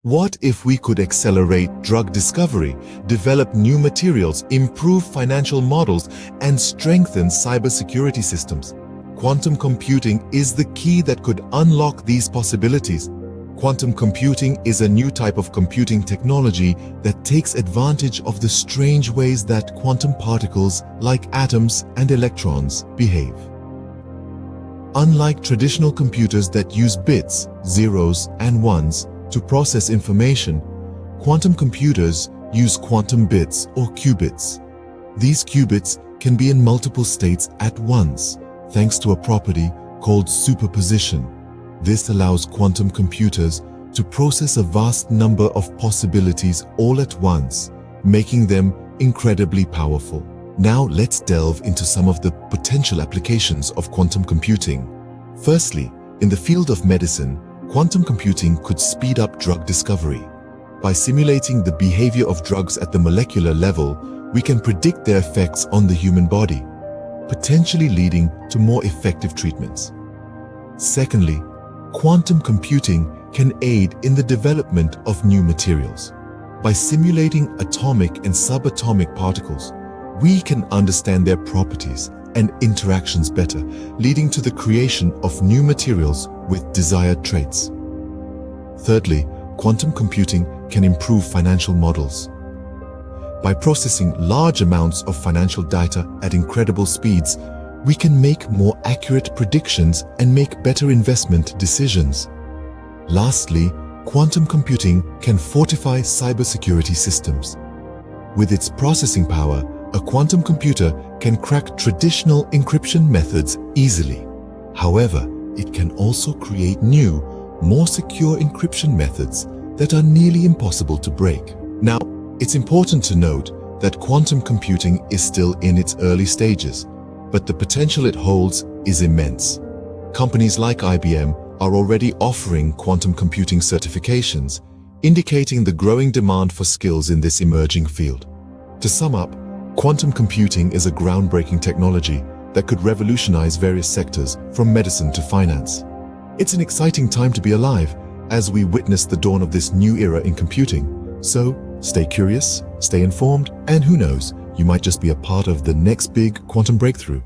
What if we could accelerate drug discovery, develop new materials, improve financial models, and strengthen cybersecurity systems? Quantum computing is the key that could unlock these possibilities. Quantum computing is a new type of computing technology that takes advantage of the strange ways that quantum particles, like atoms and electrons, behave. Unlike traditional computers that use bits, zeros, and ones to process information, quantum computers use quantum bits or qubits. These qubits can be in multiple states at once, thanks to a property called superposition. This allows quantum computers to process a vast number of possibilities all at once, making them incredibly powerful. Now let's delve into some of the potential applications of quantum computing. Firstly, in the field of medicine, quantum computing could speed up drug discovery. By simulating the behavior of drugs at the molecular level, we can predict their effects on the human body, potentially leading to more effective treatments. Secondly, quantum computing can aid in the development of new materials. By simulating atomic and subatomic particles, we can understand their properties and interactions better, leading to the creation of new materials with desired traits. Thirdly, quantum computing can improve financial models. By processing large amounts of financial data at incredible speeds, we can make more accurate predictions and make better investment decisions. Lastly, quantum computing can fortify cybersecurity systems. With its processing power, a quantum computer can crack traditional encryption methods easily. However, it can also create new, more secure encryption methods that are nearly impossible to break. Now, it's important to note that quantum computing is still in its early stages, but the potential it holds is immense. Companies like IBM are already offering quantum computing certifications, indicating the growing demand for skills in this emerging field. To sum up, quantum computing is a groundbreaking technology that could revolutionize various sectors from medicine to finance. It's an exciting time to be alive as we witness the dawn of this new era in computing. So, stay curious, stay informed, and who knows, you might just be a part of the next big quantum breakthrough.